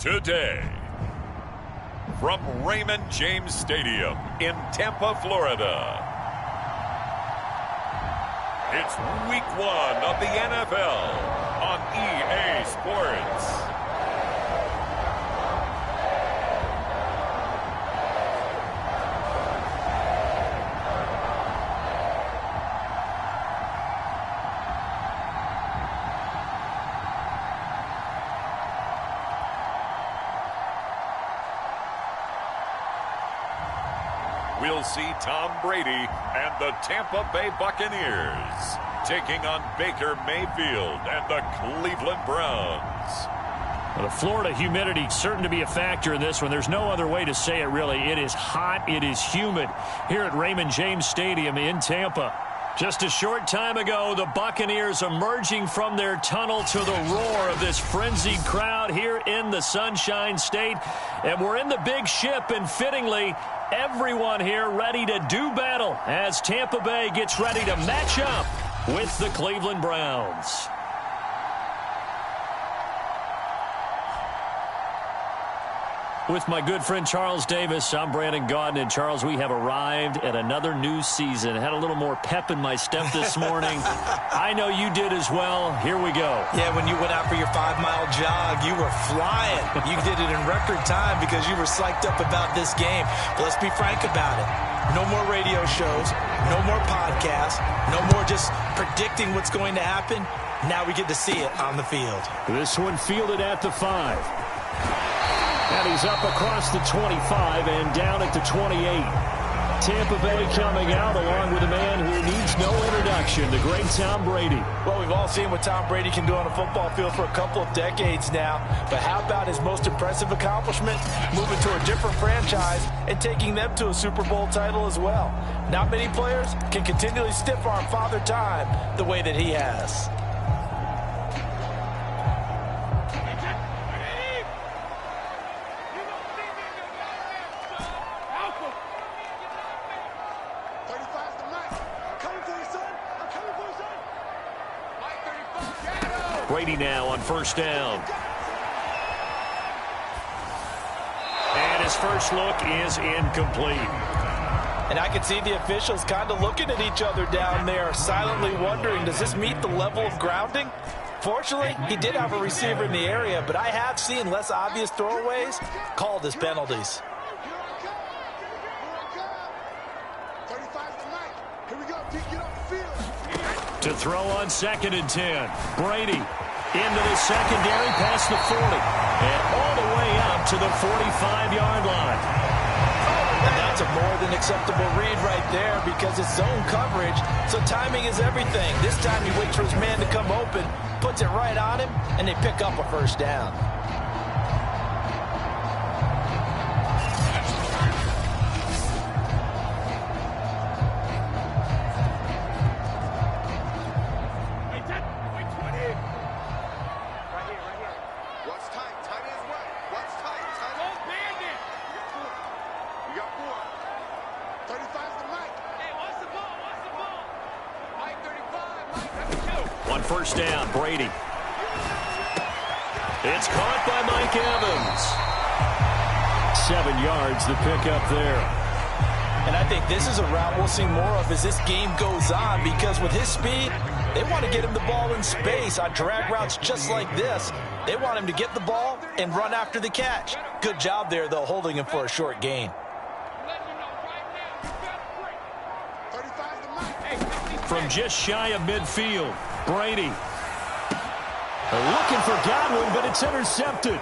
Today, from Raymond James Stadium in Tampa, Florida, it's Week 1 of the NFL on EA Sports. We'll see Tom Brady and the Tampa Bay Buccaneers taking on Baker Mayfield and the Cleveland Browns. Well, the Florida humidity certain to be a factor in this one. There's no other way to say it, really. It is hot. It is humid here at Raymond James Stadium in Tampa. Just a short time ago, the Buccaneers emerging from their tunnel to the roar of this frenzied crowd here in the Sunshine State. And we're in the big ship, and fittingly, everyone here ready to do battle as Tampa Bay gets ready to match up with the Cleveland Browns. With my good friend Charles Davis, I'm Brandon Gaudin. And Charles, we have arrived at another new season. Had a little more pep in my step this morning. I know you did as well. Here we go. Yeah, when you went out for your 5-mile jog, you were flying. You did it in record time because you were psyched up about this game. But let's be frank about it. No more radio shows, no more podcasts, no more just predicting what's going to happen. Now we get to see it on the field. This one fielded at the 5. And he's up across the 25 and down at the 28. Tampa Bay coming out along with a man who needs no introduction, the great Tom Brady. Well, we've all seen what Tom Brady can do on a football field for a couple of decades now. But how about his most impressive accomplishment? Moving to a different franchise and taking them to a Super Bowl title as well. Not many players can continually stiff-arm Father Time the way that he has. Brady now on first down. And his first look is incomplete. And I can see the officials kind of looking at each other down there, silently wondering, does this meet the level of grounding? Fortunately, he did have a receiver in the area, but I have seen less obvious throwaways called as penalties. To throw on 2nd and 10. Brady into the secondary past the 40. And all the way up to the 45-yard line. And that's a more than acceptable read right there because it's zone coverage, so timing is everything. This time he waits for his man to come open, puts it right on him, and they pick up a first down. First down, Brady. It's caught by Mike Evans. 7 yards, the pickup there. And I think this is a route we'll see more of as this game goes on because with his speed, they want to get him the ball in space on drag routes just like this. They want him to get the ball and run after the catch. Good job there, though, holding him for a short gain. From just shy of midfield, Brady. Looking for Godwin, but it's intercepted.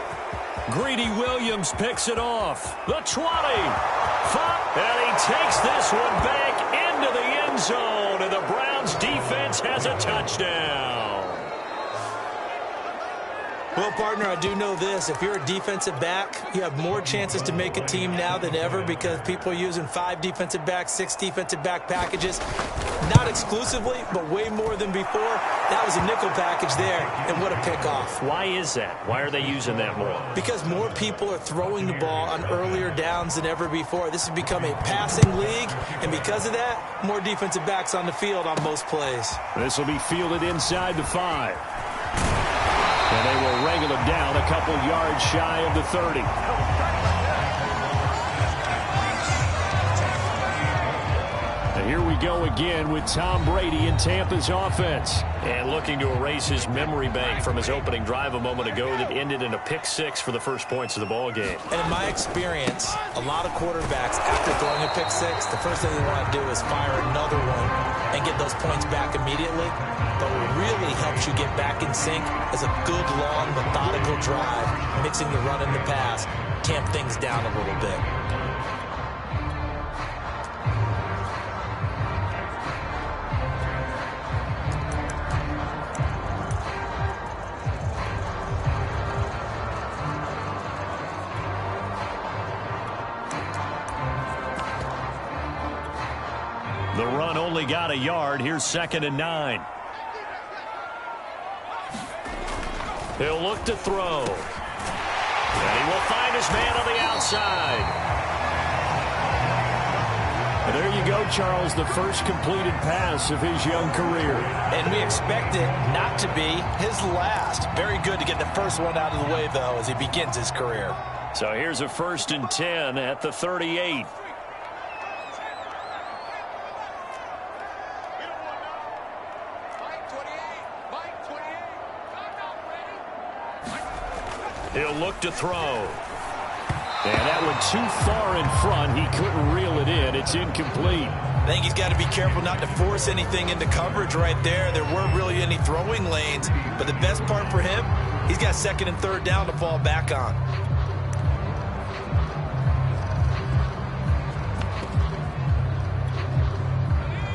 Greedy Williams picks it off. The 20. And he takes this one back into the end zone, and the Browns defense has a touchdown. Well, partner, I do know this. If you're a defensive back, you have more chances to make a team now than ever because people are using 5 defensive backs, 6 defensive back packages. Not exclusively, but way more than before. That was a nickel package there, and what a pickoff. Why is that? Why are they using that more? Because more people are throwing the ball on earlier downs than ever before. This has become a passing league, and because of that, more defensive backs on the field on most plays. This will be fielded inside the 5. And they will wrangle him down a couple yards shy of the 30. And here we go again with Tom Brady in Tampa's offense. And looking to erase his memory bank from his opening drive a moment ago that ended in a pick-6 for the first points of the ball game. And in my experience, a lot of quarterbacks, after throwing a pick-6, the first thing they want to do is fire another one and get those points back immediately. But what really helps you get back in sync is a good, long, methodical drive, mixing the run and the pass, tamp things down a little bit. The run only got a yard. Here's 2nd and 9. He'll look to throw. And he will find his man on the outside. And there you go, Charles, the first completed pass of his young career. And we expect it not to be his last. Very good to get the first one out of the way, though, as he begins his career. So here's a 1st and 10 at the 38. He'll look to throw. And that one too far in front. He couldn't reel it in. It's incomplete. I think he's got to be careful not to force anything into coverage right there. There weren't really any throwing lanes. But the best part for him, he's got 2nd and 3rd down to fall back on.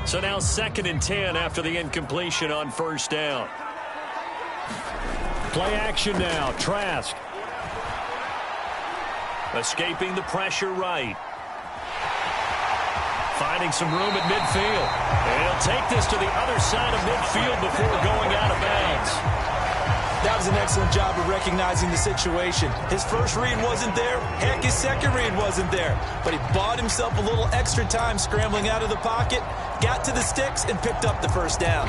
So now 2nd and 10 after the incompletion on 1st down. Play action now. Trask. Escaping the pressure right. Finding some room at midfield. And he'll take this to the other side of midfield before going out of bounds. That was an excellent job of recognizing the situation. His first read wasn't there. Heck, his second read wasn't there. But he bought himself a little extra time scrambling out of the pocket, got to the sticks, and picked up the 1st down.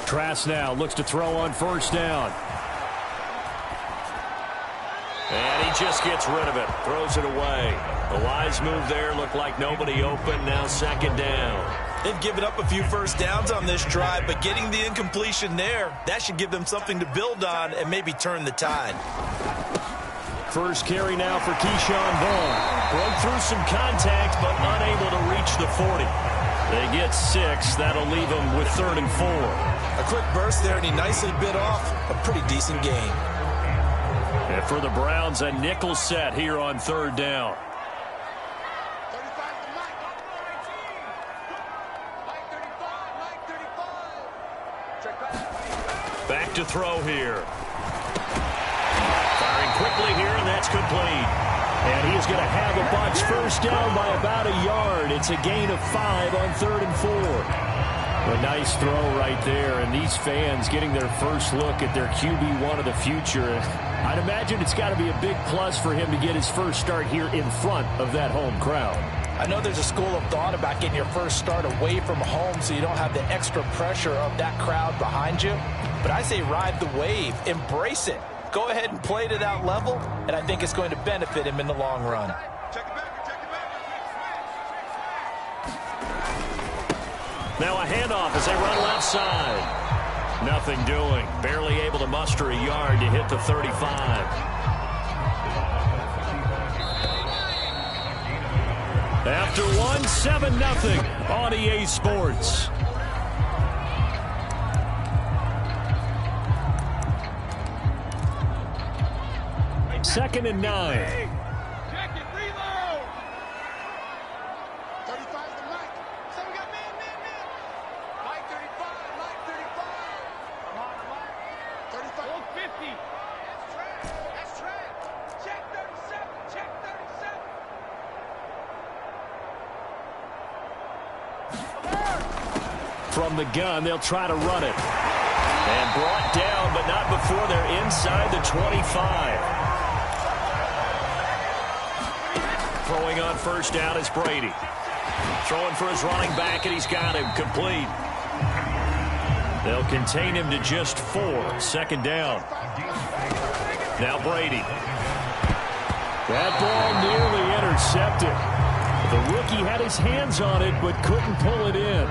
Trask now looks to throw on 1st down. And he just gets rid of it. Throws it away. The wise move there. Looked like nobody open. Now 2nd down. They've given up a few 1st downs on this drive, but getting the incompletion there, that should give them something to build on and maybe turn the tide. First carry now for Keyshawn Vaughn. Broke through some contact, but unable to reach the 40. They get 6. That'll leave them with 3rd and 4. A quick burst there, and he nicely bit off a pretty decent gain. And for the Browns, a nickel set here on 3rd down. Back to throw here. Firing quickly here, and that's complete. And he is going to have a Bucs 1st down by about a yard. It's a gain of 5 on 3rd and 4. A nice throw right there, and these fans getting their first look at their QB1 of the future. I'd imagine it's got to be a big plus for him to get his first start here in front of that home crowd. I know there's a school of thought about getting your first start away from home so you don't have the extra pressure of that crowd behind you. But I say ride the wave, embrace it. Go ahead and play to that level, and I think it's going to benefit him in the long run. Now a handoff as they run left side. Nothing doing. Barely able to muster a yard to hit the 35. After one, 7-0 on EA Sports. Second and 9. From the gun, they'll try to run it. And brought down, but not before they're inside the 25. Throwing on first down is Brady. Throwing for his running back, and he's got him complete. They'll contain him to just 4. Second down. Now Brady. That ball nearly intercepted. The rookie had his hands on it, but couldn't pull it in.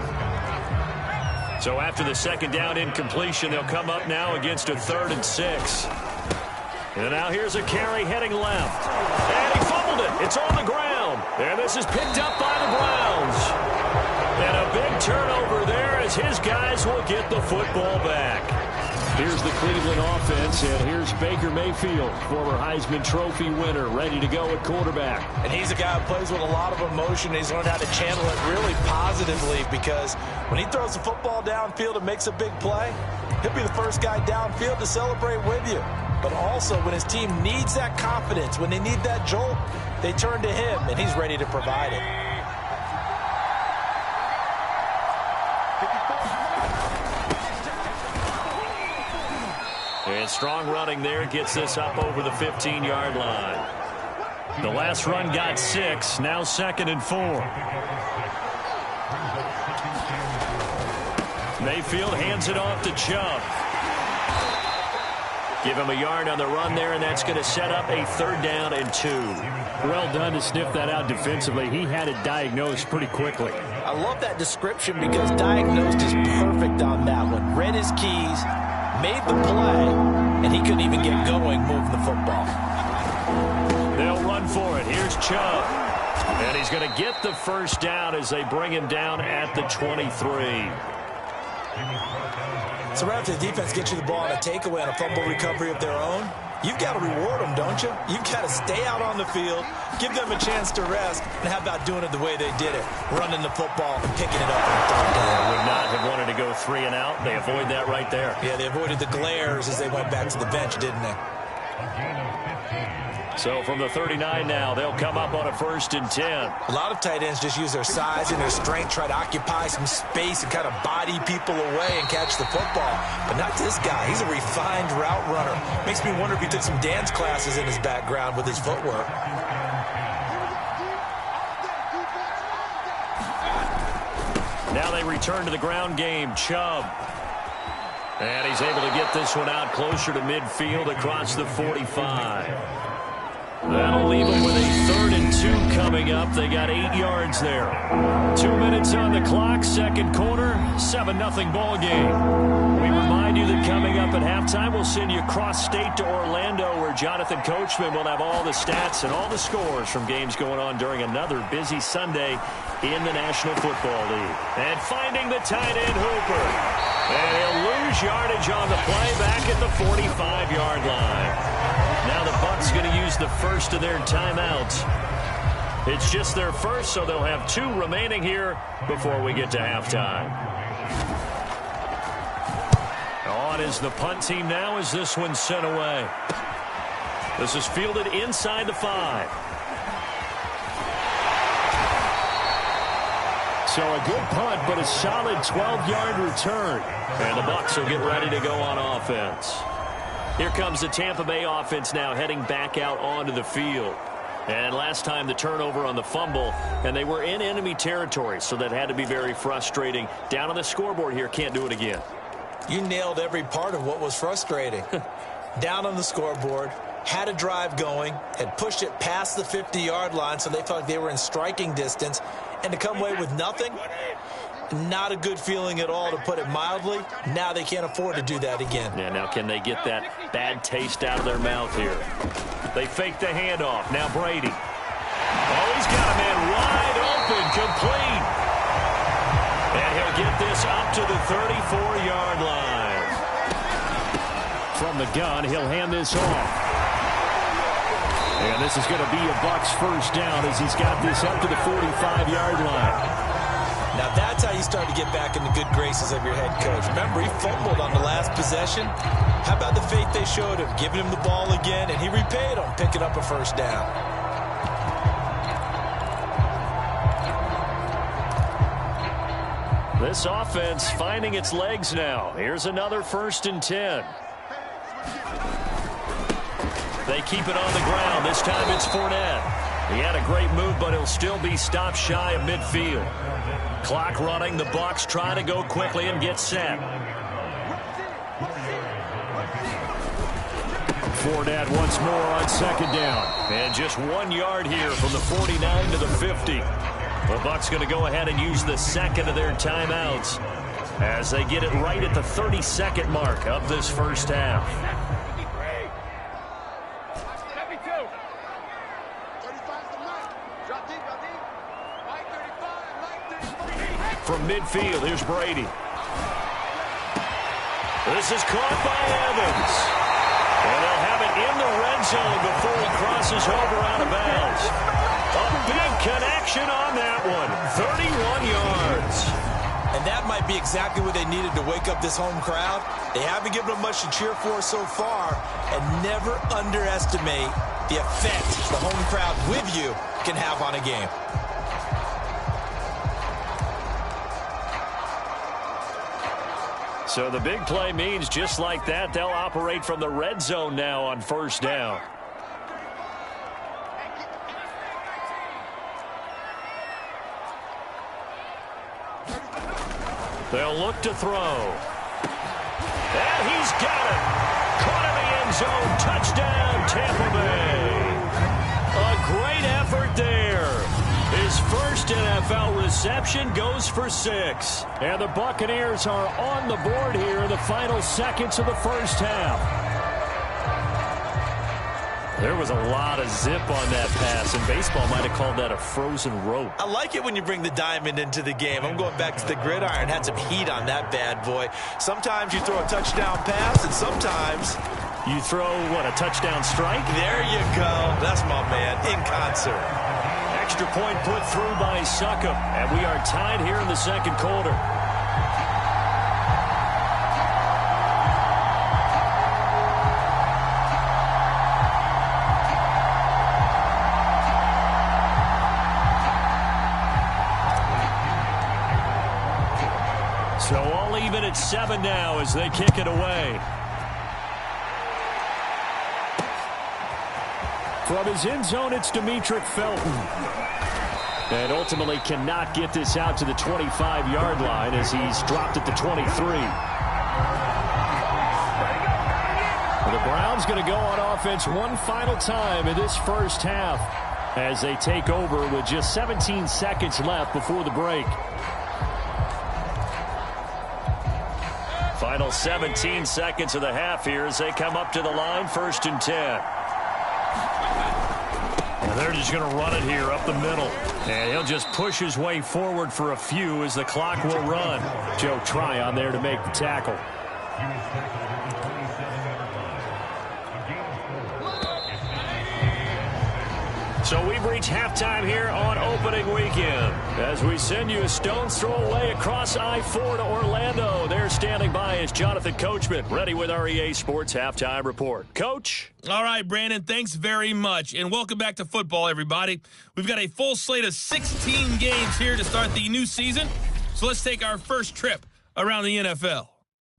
So after the second down incompletion, they'll come up now against a 3rd and 6. And now here's a carry heading left. And he fumbled it. It's on the ground. And this is picked up by the Browns. And a big turnover there as his guys will get the football back. Here's the Cleveland offense, and here's Baker Mayfield, former Heisman Trophy winner, ready to go at quarterback. And he's a guy who plays with a lot of emotion. He's learned how to channel it really positively, because when he throws the football downfield and makes a big play, he'll be the first guy downfield to celebrate with you. But also, when his team needs that confidence, when they need that jolt, they turn to him, and he's ready to provide it. And strong running there gets this up over the 15-yard line. The last run got 6, now 2nd and 4. Mayfield hands it off to Chubb. Give him a yard on the run there, and that's going to set up a 3rd down and 2. Well done to sniff that out defensively. He had it diagnosed pretty quickly. I love that description, because diagnosed is perfect on that one. Read his keys, made the play, and he couldn't even get going moving the football. They'll run for it. Here's Chubb. And he's going to get the first down as they bring him down at the 23. So right after the defense gets you the ball on a takeaway and a fumble recovery of their own, you've got to reward them, don't you? You've got to stay out on the field, give them a chance to rest, and how about doing it the way they did it, running the football and picking it up on 3rd down. Would not have wanted to go 3 and out. They avoid that right there. Yeah, they avoided the glares as they went back to the bench, didn't they? So from the 39 now, they'll come up on a 1st and 10. A lot of tight ends just use their size and their strength, try to occupy some space and kind of body people away and catch the football. But not this guy. He's a refined route runner. Makes me wonder if he took some dance classes in his background with his footwork. Now they return to the ground game. Chubb. And he's able to get this one out closer to midfield across the 45. That'll leave them with a 3rd and 2 coming up. They got 8 yards there. 2 minutes on the clock, 2nd quarter, 7-0 ball game. We remind you that coming up at halftime, we'll send you cross-state to Orlando, where Jonathan Coachman will have all the stats and all the scores from games going on during another busy Sunday in the National Football League. And finding the tight end Hooper. And he'll lose yardage on the play back at the 45-yard line. Now the Bucs going to use the first of their timeouts. It's just their first, so they'll have 2 remaining here before we get to halftime. On is the punt team now as this one's sent away. This is fielded inside the 5. So a good punt, but a solid 12-yard return. And the Bucs will get ready to go on offense. Here comes the Tampa Bay offense now heading back out onto the field. And last time the turnover on the fumble, and they were in enemy territory, so that had to be very frustrating. Down on the scoreboard here, can't do it again. You nailed every part of what was frustrating. Down on the scoreboard, had a drive going, had pushed it past the 50-yard line, so they felt like they were in striking distance, and to come away with nothing, not a good feeling at all, to put it mildly. Now they can't afford to do that again. Yeah, now can they get that bad taste out of their mouth here? They fake the handoff. Now Brady. Oh, he's got a man wide open, complete. And he'll get this up to the 34-yard line. From the gun, he'll hand this off. And this is going to be a Bucs first down as he's got this up to the 45-yard line. Now that's how you start to get back in the good graces of your head coach. Remember, he fumbled on the last possession. How about the faith they showed him, giving him the ball again, and he repaid them, picking up a first down. This offense finding its legs now. Here's another 1st and 10. They keep it on the ground. This time it's Fournette. He had a great move, but he'll still be stopped shy of midfield. Clock running. The Bucs trying to go quickly and get set. Fournette once more on 2nd down. And just 1 yard here from the 49 to the 50. The Bucs going to go ahead and use the second of their timeouts as they get it right at the 32nd mark of this first half. From midfield, here's Brady. This is caught by Evans. And they'll have it in the red zone before he crosses over out of bounds. A big connection on that one. 31 yards. And that might be exactly what they needed to wake up this home crowd. They haven't given them much to cheer for so far. And never underestimate the effect the home crowd with you can have on a game. So the big play means just like that, they'll operate from the red zone now on 1st down. They'll look to throw. And he's got it. Caught in the end zone. Touchdown, Tampa Bay. A great effort there. His first NFL reception goes for 6. And the Buccaneers are on the board here in the final seconds of the first half. There was a lot of zip on that pass, and baseball might have called that a frozen rope. I like it when you bring the diamond into the game. I'm going back to the gridiron. Had some heat on that bad boy. Sometimes you throw a touchdown pass, and sometimes you throw, what, a touchdown strike? There you go. That's my man, in concert. Extra point put through by Succop, and we are tied here in the second quarter. So all even at 7 now as they kick it away. From his end zone, it's Demetric Felton. And ultimately cannot get this out to the 25-yard line as he's dropped at the 23. The Browns going to go on offense one final time in this first half as they take over with just 17 seconds left before the break. Final 17 seconds of the half here as they come up to the line, 1st and 10. And they're just going to run it here up the middle. And he'll just push his way forward for a few as the clock will run. Joe Tryon there to make the tackle. So we've reached halftime here on opening weekend as we send you a stone's throw away across I-4 to Orlando. They're standing by as Jonathan Coachman, ready with our EA Sports Halftime Report. Coach? All right, Brandon, thanks very much. And welcome back to football, everybody. We've got a full slate of 16 games here to start the new season. So let's take our first trip around the NFL.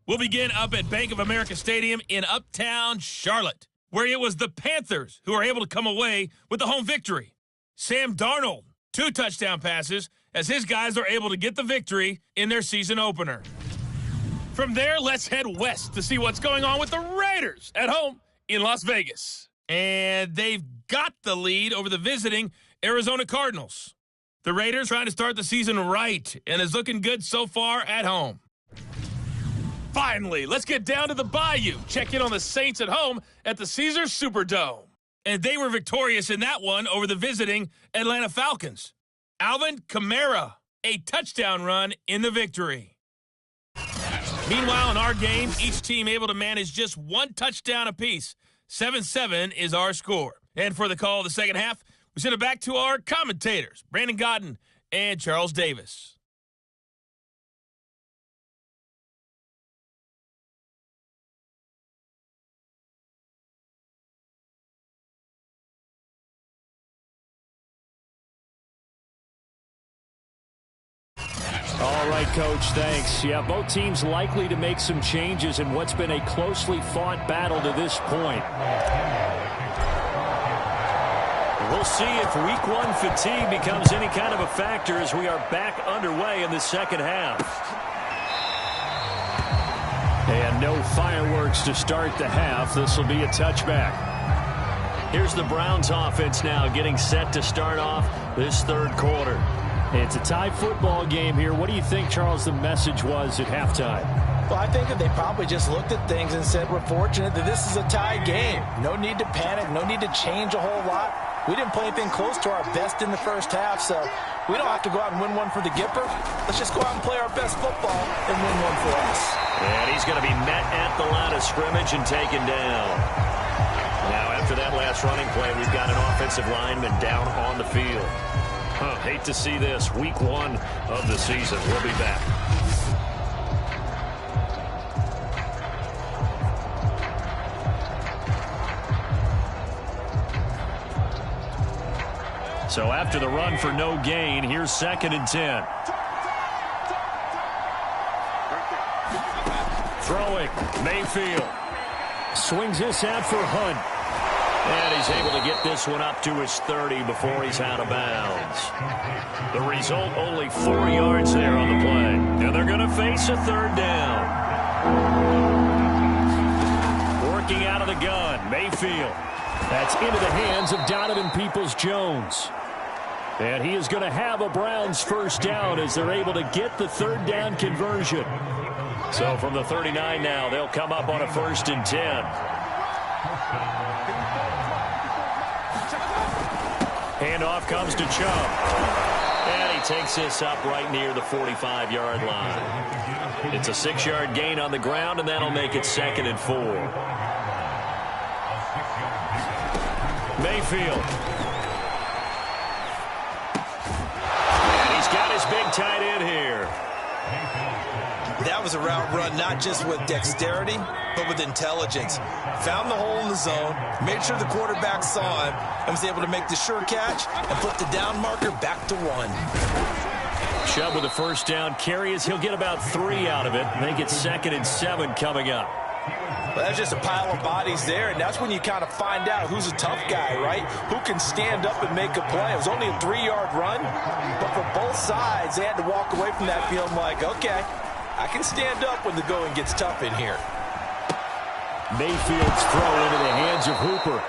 We'll begin up at Bank of America Stadium in Uptown Charlotte, where it was the Panthers who were able to come away with the home victory. Sam Darnold, 2 touchdown passes, as his guys are able to get the victory in their season opener. From there, let's head west to see what's going on with the Raiders at home in Las Vegas. And they've got the lead over the visiting Arizona Cardinals. The Raiders trying to start the season right, and is looking good so far at home. Finally, let's get down to the Bayou. Check in on the Saints at home at the Caesars Superdome. And they were victorious in that one over the visiting Atlanta Falcons. Alvin Kamara, a touchdown run in the victory. Meanwhile, in our game, each team able to manage just 1 touchdown apiece. 7-7 is our score. And for the call of the second half, we send it back to our commentators, Brandon Godden and Charles Davis. All right, Coach, thanks. Yeah, both teams likely to make some changes in what's been a closely fought battle to this point. We'll see if Week 1 fatigue becomes any kind of a factor as we are back underway in the second half. And no fireworks to start the half. This will be a touchback. Here's the Browns offense now getting set to start off this third quarter. It's a tie football game here. What do you think, Charles, the message was at halftime? Well, I think that they probably just looked at things and said, we're fortunate that this is a tie game. No need to panic. No need to change a whole lot. We didn't play anything close to our best in the first half, so we don't have to go out and win one for the Gipper. Let's just go out and play our best football and win one for us. And he's going to be met at the line of scrimmage and taken down. Now, after that last running play, we've got an offensive lineman down on the field. Hate to see this. Week 1 of the season. We'll be back. So after the run for no gain, here's 2nd and 10. Throwing, Mayfield. Swings this out for Hunt. And he's able to get this one up to his 30 before he's out of bounds. The result, only 4 yards there on the play. And they're going to face a third down. Working out of the gun, Mayfield. That's into the hands of Donovan Peoples-Jones. And he is going to have a Browns first down as they're able to get the third down conversion. So from the 39 now, they'll come up on a 1st and 10. Handoff comes to Chubb. And he takes this up right near the 45-yard line. It's a 6-yard gain on the ground, and that'll make it 2nd and 4. Mayfield. And he's got his big tight end here. That was a route run not just with dexterity, but with intelligence. Found the hole in the zone, made sure the quarterback saw him, and was able to make the sure catch and put the down marker back to 1. Chubb with a first down carry as he'll get about 3 out of it. Make it 2nd and 7 coming up. Well, that's just a pile of bodies there, and that's when you kind of find out who's a tough guy, right? Who can stand up and make a play. It was only a 3-yard run, but for both sides, they had to walk away from that feeling like, okay, I can stand up when the going gets tough in here. Mayfield's throw into the hands of Hooper.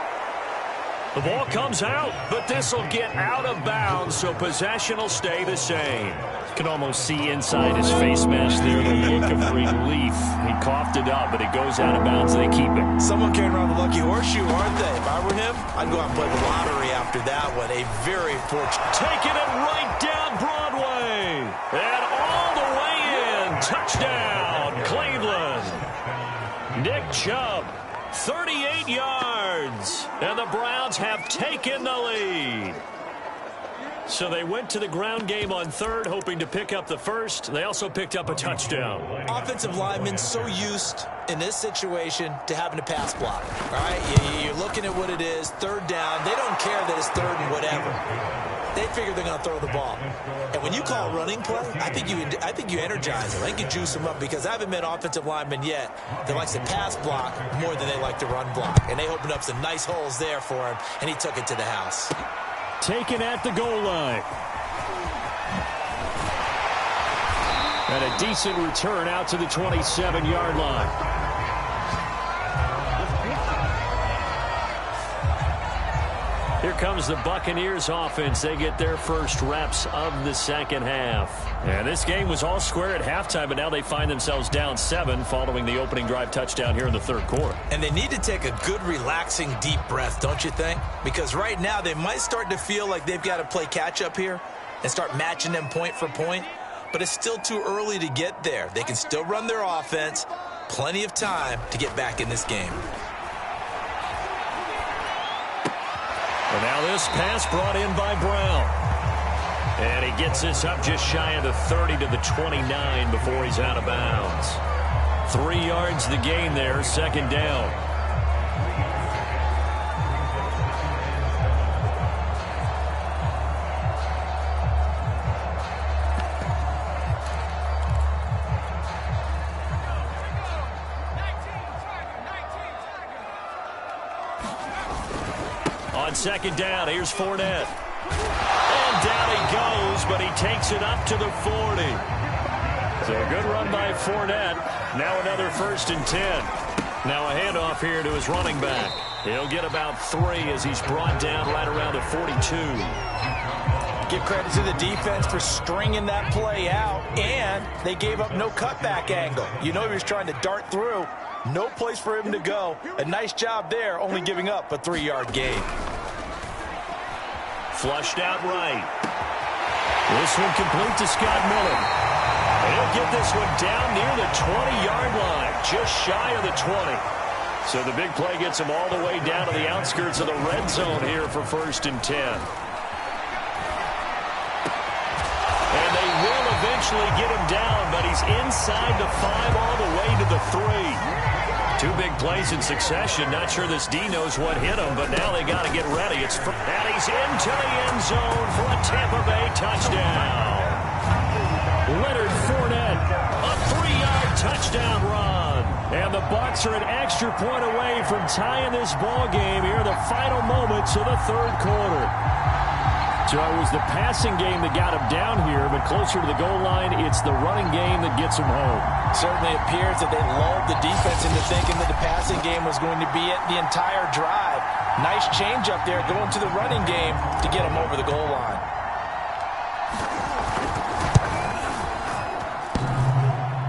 The ball comes out, but this will get out of bounds, so possession will stay the same. You can almost see inside his face mask there the look of relief. He coughed it up, but it goes out of bounds. They keep it. Someone carrying around the lucky horseshoe, aren't they? If I were him, I'd go out and play the lottery after that one. A very fortunate. Taking it right down Broadway. And all the way in. Touchdown, Cleveland. Nick Chubb, 38 yards. And the Browns have taken the lead. So they went to the ground game on third, hoping to pick up the first. They also picked up a touchdown. Offensive linemen so used in this situation to having to pass block. All right, you're looking at what it is, third down. They don't care that it's third and whatever. They figure they're going to throw the ball. And when you call running play, I think you energize them. I think you juice them up, because I haven't met offensive linemen yet that likes to pass block more than they like to run block. And they opened up some nice holes there for him, and he took it to the house. Taken at the goal line. And a decent return out to the 27-yard line. Here comes the Buccaneers offense. They get their first reps of the second half. And this game was all square at halftime, but now they find themselves down 7 following the opening drive touchdown here in the third quarter. And they need to take a good, relaxing, deep breath, don't you think? Because right now they might start to feel like they've got to play catch-up here and start matching them point for point. But it's still too early to get there. They can still run their offense. Plenty of time to get back in this game. And now this pass brought in by Brown. And he gets this up just shy of the 30 to the 29 before he's out of bounds. 3 yards the gain there, second down. On second down, here's Fournette. And down he goes, but he takes it up to the 40. So a good run by Fournette. Now another 1st and 10. Now a handoff here to his running back. He'll get about 3 as he's brought down right around the 42. Give credit to the defense for stringing that play out, and they gave up no cutback angle. You know he was trying to dart through. No place for him to go. A nice job there, only giving up a 3-yard gain. Flushed out right. This one complete to Scott Miller. He'll get this one down near the 20-yard line, just shy of the 20. So the big play gets him all the way down to the outskirts of the red zone here for 1st and 10. And they will eventually get him down, but he's inside the 5 all the way to the 3. 2 big plays in succession. Not sure this D knows what hit him, but now they got to get ready. And he's into the end zone for a Tampa Bay touchdown. Leonard Fournette, a 3-yard touchdown run. And the Bucs are an extra point away from tying this ball game here in the final moments of the 3rd quarter. So it was the passing game that got him down here, but closer to the goal line, it's the running game that gets him home. Certainly appears that they lulled the defense into thinking that the passing game was going to be it the entire drive. Nice change up there going to the running game to get him over the goal line.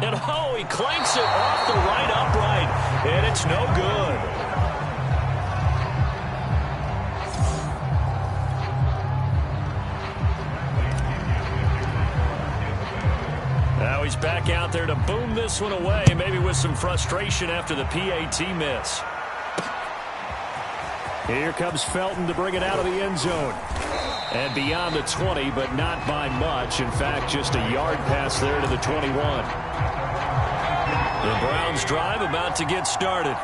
And oh, he clanks it off the right upright, and it's no good. Now he's back out there to boom this one away, maybe with some frustration after the PAT miss. Here comes Felton to bring it out of the end zone. And beyond the 20, but not by much. In fact, just a yard pass there to the 21. The Browns drive about to get started.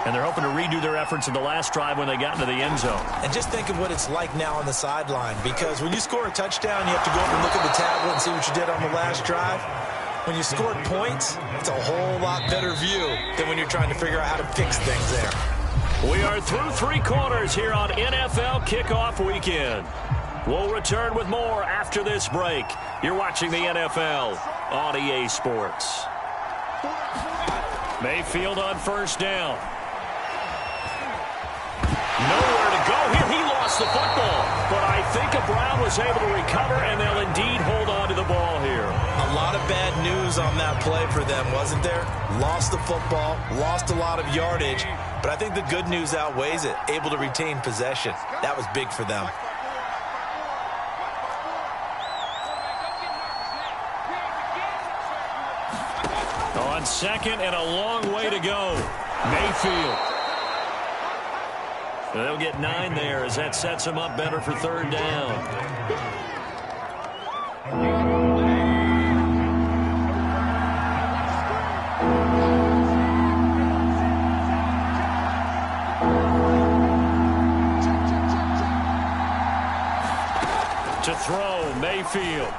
And they're hoping to redo their efforts in the last drive when they got into the end zone. And just think of what it's like now on the sideline, because when you score a touchdown, you have to go up and look at the tablet and see what you did on the last drive. When you scored points, it's a whole lot better view than when you're trying to figure out how to fix things there. We are through 3 quarters here on NFL Kickoff Weekend. We'll return with more after this break. You're watching the NFL on EA Sports. Mayfield on 1st down. Nowhere to go here. He lost the football, but I think Brown was able to recover, and they'll indeed hold on to the ball here. A lot of bad news on that play for them, wasn't there? Lost the football, lost a lot of yardage, but I think the good news outweighs it. Able to retain possession. That was big for them. On 2nd and a long way to go. Mayfield. They'll get 9 there as that sets them up better for 3rd down. To throw, Mayfield.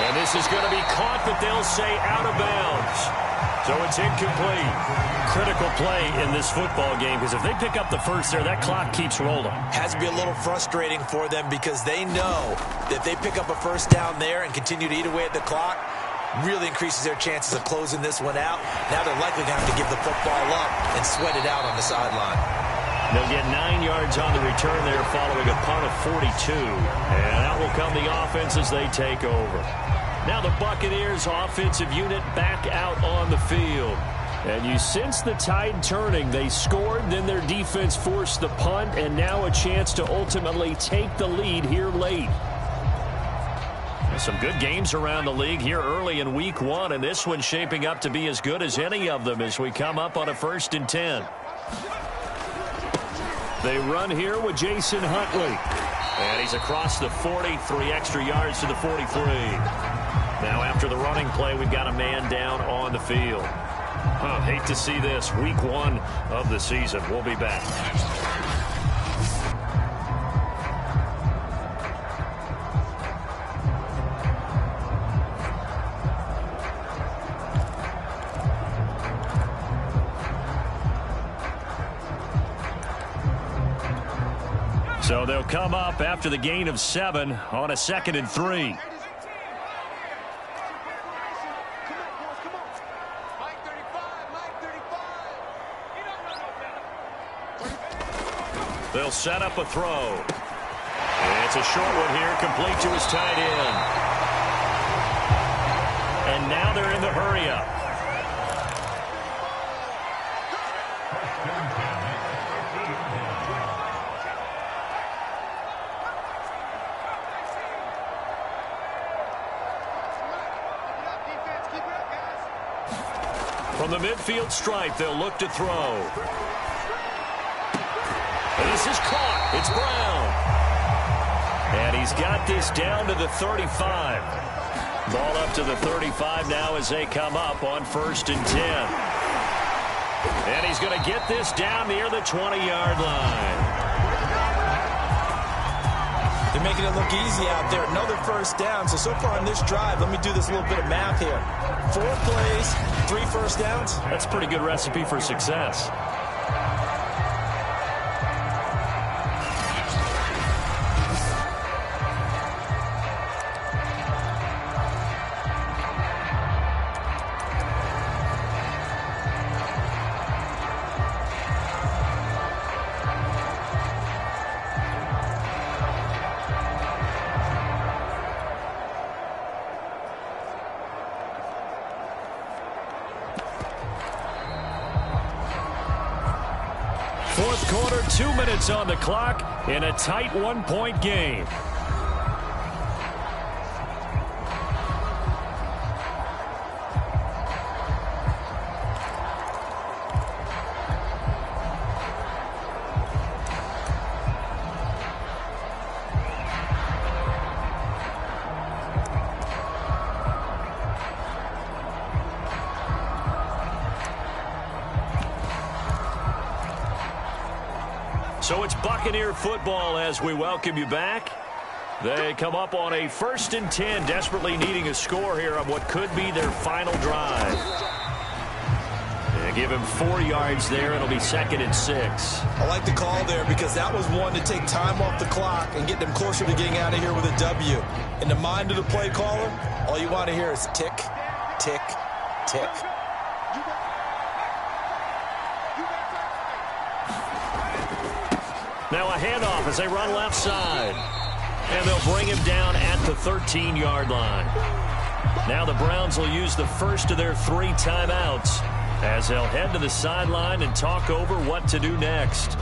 And this is going to be caught, but they'll say out of bounds. So it's incomplete. Critical play in this football game, because if they pick up the first there, that clock keeps rolling. Has to be a little frustrating for them because they know that if they pick up a first down there and continue to eat away at the clock, really increases their chances of closing this one out. Now they're likely going to have to give the football up and sweat it out on the sideline. They'll get 9 yards on the return there following a punt of 42. And out will come the offense as they take over. Now the Buccaneers offensive unit back out on the field. And you sense the tide turning. They scored, then their defense forced the punt, and now a chance to ultimately take the lead here late. Some good games around the league here early in week 1, and this one's shaping up to be as good as any of them as we come up on a 1st and 10. They run here with Jason Huntley. And he's across the 40, 3 extra yards to the 43. Now after the running play, we've got a man down on the field. Hate to see this. Week 1 of the season. We'll be back. So they'll come up after the gain of 7 on a 2nd and 3. They'll set up a throw. It's a short one here, complete to his tight end. And now they're in the hurry-up. From the midfield stripe, they'll look to throw. This is caught. It's Brown. And he's got this down to the 35. Ball up to the 35 now as they come up on 1st and 10. And he's going to get this down near the 20-yard line. They're making it look easy out there. Another 1st down. So far on this drive, let me do this little bit of math here. 4 plays, 3 1st downs. That's a pretty good recipe for success. Fourth quarter, 2 minutes on the clock in a tight 1-point game. So it's Buccaneer football as we welcome you back. They come up on a 1st and 10, desperately needing a score here on what could be their final drive. They give him 4 yards there. It'll be 2nd and 6. I like the call there because that was one to take time off the clock and get them closer to getting out of here with a W. In the mind of the play caller, all you want to hear is tick, tick, tick. Now a handoff as they run left side. And they'll bring him down at the 13-yard line. Now the Browns will use the first of their 3 timeouts as they'll head to the sideline and talk over what to do next.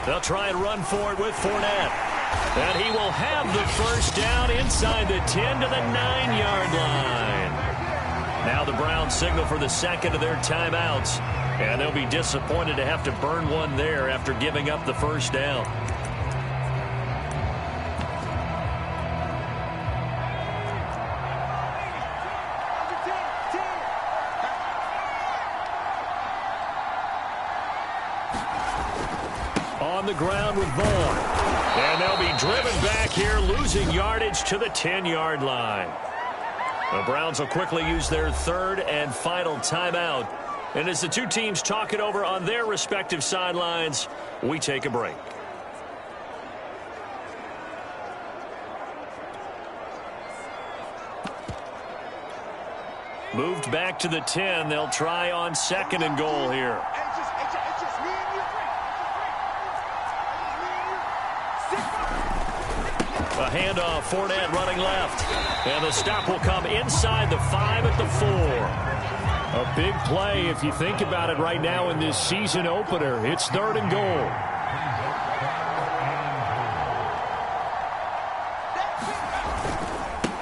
They'll try and run for it with Fournette. And he will have the first down inside the 10 to the 9-yard line. Now the Browns signal for the 2nd of their timeouts. And they'll be disappointed to have to burn one there after giving up the first down. On the ground with Vaughn. And they'll be driven back here, losing yardage to the 10-yard line. The Browns will quickly use their 3rd and final timeout. And as the two teams talk it over on their respective sidelines, we take a break. Moved back to the 10. They'll try on 2nd and goal here. A handoff, Fournette running left. And the stop will come inside the 5 at the 4. A big play if you think about it right now in this season opener. It's 3rd and goal.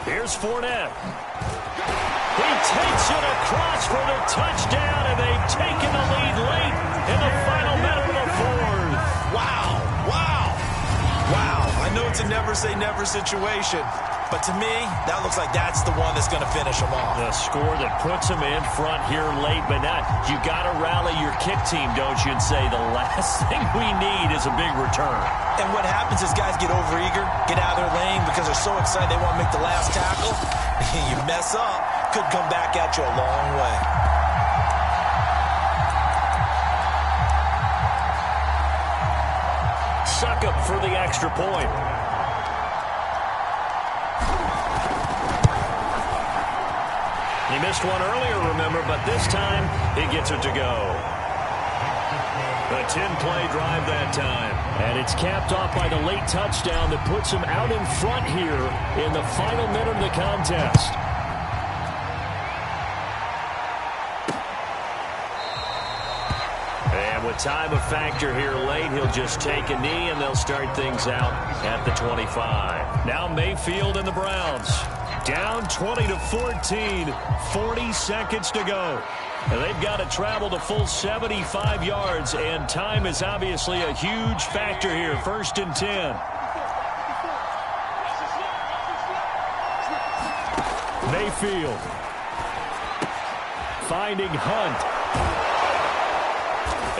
Here's Fournette. He takes it across for the touchdown, and they've taken the lead late in the final minute of the 4th. Wow. Wow. I know it's a never say never situation, But to me, that looks like that's the one that's going to finish them off. The score that puts them in front here late, but not. You got to rally your kick team, don't you, and say the last thing we need is a big return. And what happens is guys get overeager, get out of their lane because they're so excited they want to make the last tackle. You mess up, could come back at you a long way. Suck up for the extra point. He missed one earlier, remember, but this time he gets it to go. A 10-play drive that time. And it's capped off by the late touchdown that puts him out in front here in the final minute of the contest. And with time a factor here late, he'll just take a knee and they'll start things out at the 25. Now Mayfield and the Browns. Down 20-14, 40 seconds to go. And they've got to travel the full 75 yards, and time is obviously a huge factor here. 1st and 10. Mayfield finding Hunt.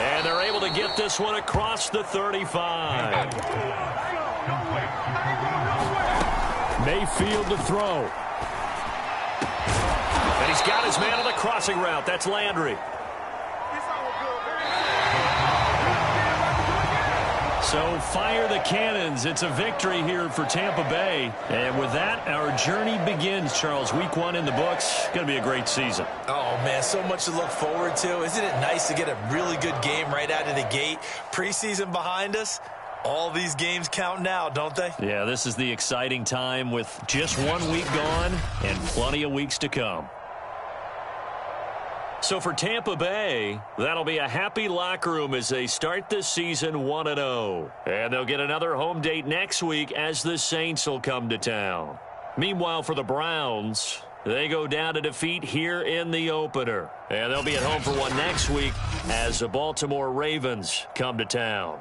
And they're able to get this one across the 35. Mayfield to throw. And he's got his man on the crossing route. That's Landry. So fire the cannons. It's a victory here for Tampa Bay. And with that, our journey begins, Charles. Week 1 in the books. Going to be a great season. Oh, man, so much to look forward to. Isn't it nice to get a really good game right out of the gate? Preseason behind us. All these games count now, don't they? Yeah, this is the exciting time with just 1 week gone and plenty of weeks to come. So for Tampa Bay, that'll be a happy locker room as they start this season 1-0. And they'll get another home date next week as the Saints will come to town. Meanwhile, for the Browns, they go down to defeat here in the opener. And they'll be at home for one next week as the Baltimore Ravens come to town.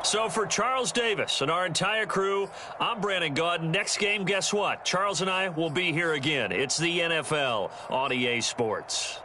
So for Charles Davis and our entire crew, I'm Brandon Gaudin. Next game, guess what? Charles and I will be here again. It's the NFL on EA Sports.